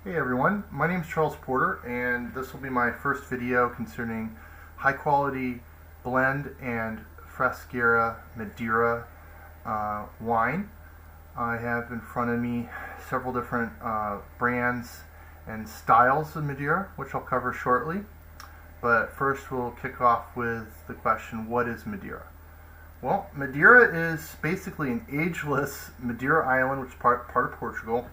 Hey everyone, my name is Charles Porter and this will be my first video concerning high quality blend and Frasqueira Madeira wine. I have in front of me several different brands and styles of Madeira, which I'll cover shortly. But first we'll kick off with the question, what is Madeira? Well, Madeira is basically an ageless Madeira island, which is part of Portugal,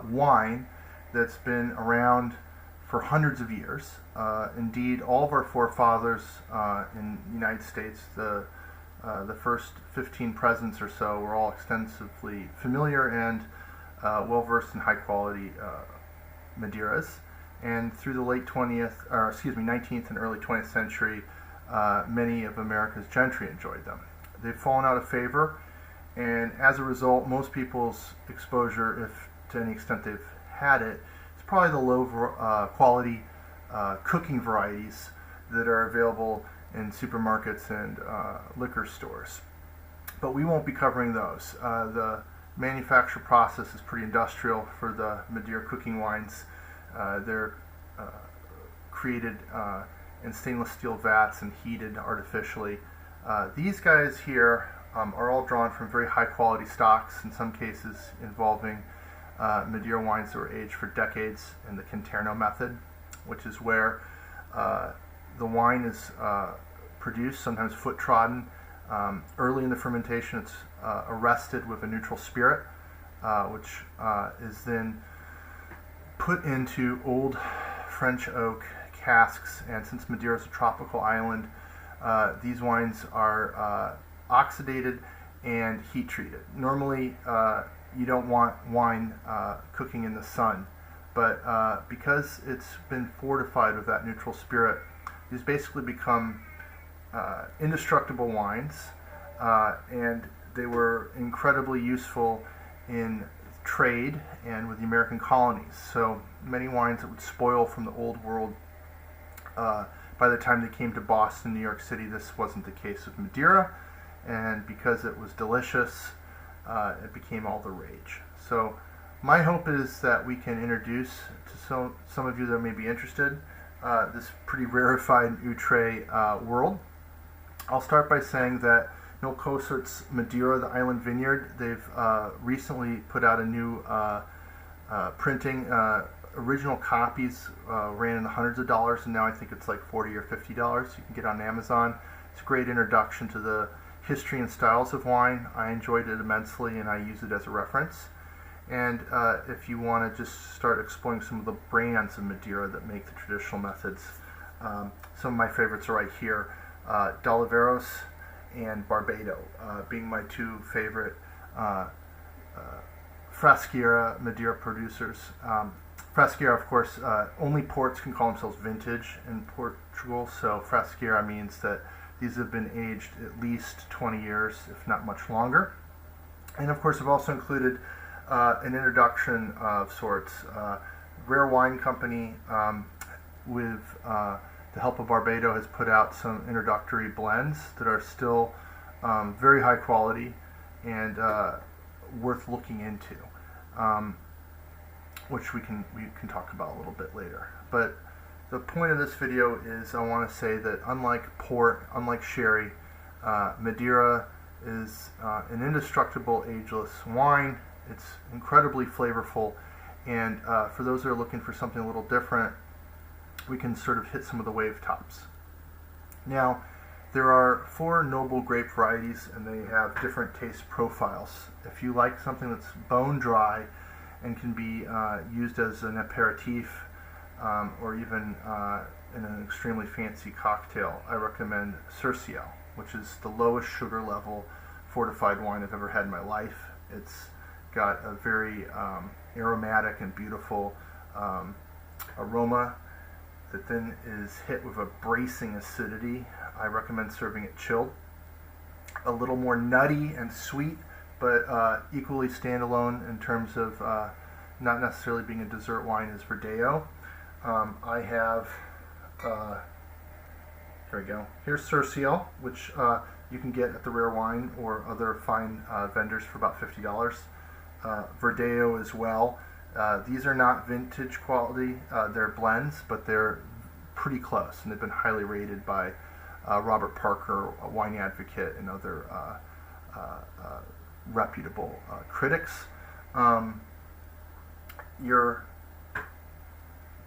wine that's been around for hundreds of years. Indeed, all of our forefathers in the United States, the first 15 presidents or so, were all extensively familiar and well versed in high quality Madeiras. And through the late 19th and early 20th century, many of America's gentry enjoyed them. They've fallen out of favor, and as a result, most people's exposure, if to any extent they've had it, it's probably the low quality cooking varieties that are available in supermarkets and liquor stores. But we won't be covering those. The manufacture process is pretty industrial for the Madeira cooking wines. They're created in stainless steel vats and heated artificially. These guys here are all drawn from very high quality stocks, in some cases involving Madeira wines that were aged for decades in the Conterno method, which is where the wine is produced, sometimes foot trodden. Early in the fermentation, it's arrested with a neutral spirit, which is then put into old French oak casks. And since Madeira is a tropical island, these wines are oxidated and heat treated. Normally, you don't want wine cooking in the sun, but because it's been fortified with that neutral spirit, these basically become indestructible wines, and they were incredibly useful in trade and with the American colonies. So many wines that would spoil from the old world, by the time they came to Boston, New York City, this wasn't the case with Madeira, and because it was delicious, it became all the rage. So my hope is that we can introduce to some of you that may be interested this pretty rarefied outre world. I'll start by saying that No Cosert's Madeira, the island vineyard, they've recently put out a new printing. Original copies ran in the hundreds of dollars, and now I think it's like $40 or $50 you can get on Amazon. It's a great introduction to the history and styles of wine. I enjoyed it immensely, and I use it as a reference. And if you want to just start exploring some of the brands of Madeira that make the traditional methods, some of my favorites are right here. D'Oliveros and Barbado being my two favorite Frasqueira Madeira producers. Frasqueira, of course, only ports can call themselves vintage in Portugal, so Frasqueira means that these have been aged at least 20 years, if not much longer. And of course, I've also included an introduction of sorts. Rare Wine Company, with the help of Barbado, has put out some introductory blends that are still very high quality and worth looking into, which we can talk about a little bit later. But the point of this video is I want to say that unlike port, unlike sherry, Madeira is an indestructible ageless wine. It's incredibly flavorful, and for those that are looking for something a little different, we can sort of hit some of the wave tops. Now, there are 4 noble grape varieties, and they have different taste profiles. If you like something that's bone dry and can be used as an aperitif, or even in an extremely fancy cocktail, I recommend Cercial, which is the lowest sugar level fortified wine I've ever had in my life. It's got a very aromatic and beautiful aroma that then is hit with a bracing acidity. I recommend serving it chilled. A little more nutty and sweet, but equally standalone in terms of not necessarily being a dessert wine, is Verdeo. I have, here we go, here's Cercial, which you can get at the Rare Wine or other fine vendors for about $50. Verdeo as well. These are not vintage quality, they're blends, but they're pretty close, and they've been highly rated by Robert Parker, a wine advocate, and other reputable critics. Your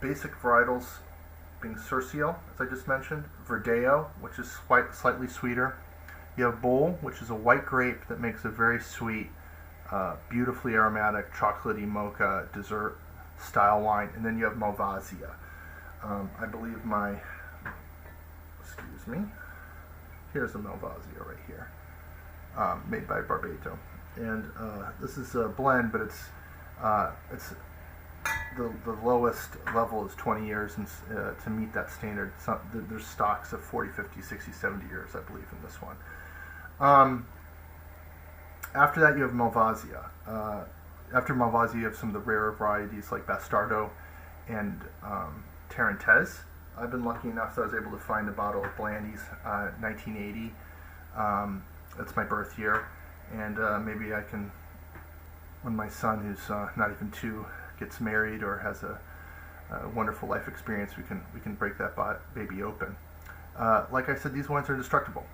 basic varietals being Cercial, as I just mentioned, Verdeo, which is slightly sweeter. You have Bowl, which is a white grape that makes a very sweet, beautifully aromatic, chocolatey mocha dessert style wine. And then you have Malvasia. I believe excuse me, here's a Malvasia right here, made by Barbato. And this is a blend, but it's the lowest level is 20 years, and to meet that standard, there's stocks of 40, 50, 60, 70 years, I believe, in this one. After that, you have Malvasia. After Malvasia, you have some of the rarer varieties like Bastardo and Tarentaise. I've been lucky enough that I was able to find a bottle of Blandy's 1980. That's my birth year, and maybe I can, when my son, who's not even 2, gets married or has a wonderful life experience, we can break that baby open. Like I said, these wines are indestructible.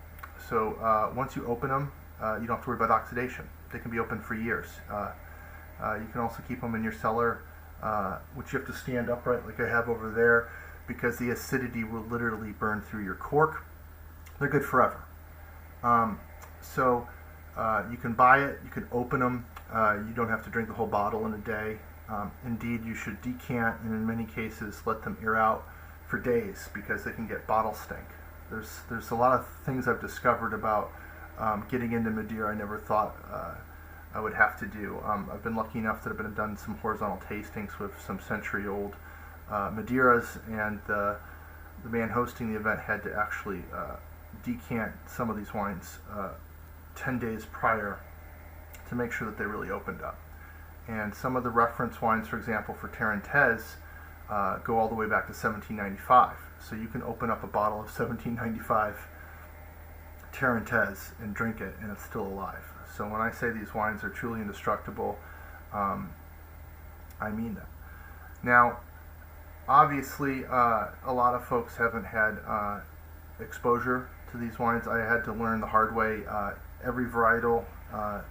So once you open them, you don't have to worry about oxidation. They can be open for years. You can also keep them in your cellar, which you have to stand upright like I have over there, because the acidity will literally burn through your cork. They're good forever. So you can buy it, you can open them, you don't have to drink the whole bottle in a day. Indeed, you should decant, and in many cases let them air out for days, because they can get bottle stink. There's a lot of things I've discovered about getting into Madeira I never thought I would have to do. I've been lucky enough that I've done some horizontal tastings with some century-old Madeiras, and the man hosting the event had to actually decant some of these wines 10 days prior to make sure that they really opened up. And some of the reference wines, for example, for Tarentaise, go all the way back to 1795. So you can open up a bottle of 1795 Tarentaise and drink it, and it's still alive. So when I say these wines are truly indestructible, I mean that. Now, obviously, a lot of folks haven't had exposure to these wines. I had to learn the hard way. Every varietal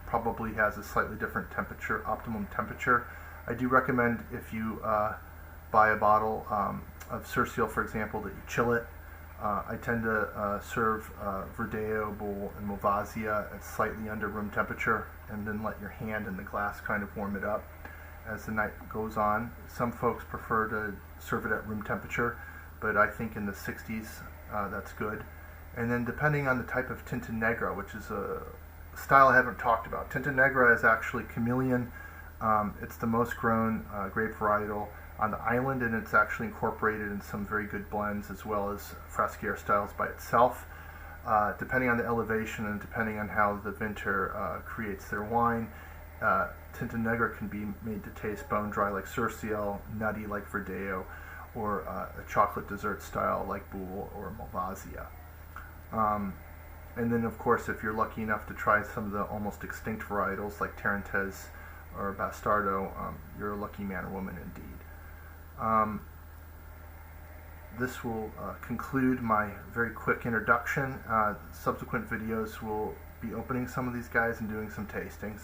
probably has a slightly different temperature, optimum temperature. I do recommend, if you buy a bottle of Cercial, for example, that you chill it. I tend to serve Verdeo, Bowl, and Malvasia at slightly under room temperature, and then let your hand and the glass kind of warm it up as the night goes on. Some folks prefer to serve it at room temperature, but I think in the 60s that's good. And then depending on the type of Tinta Negra, which is a style I haven't talked about. Tinta Negra is actually chameleon. It's the most grown grape varietal on the island, and it's actually incorporated in some very good blends, as well as Frasquier styles by itself. Depending on the elevation and depending on how the vintner creates their wine, Tinta Negra can be made to taste bone dry like Cercial, nutty like Verdeo, or a chocolate dessert style like Boule or Malvasia. And then, of course, if you're lucky enough to try some of the almost extinct varietals like Tarentaise or Bastardo, you're a lucky man or woman indeed. This will conclude my very quick introduction. Subsequent videos will be opening some of these guys and doing some tastings.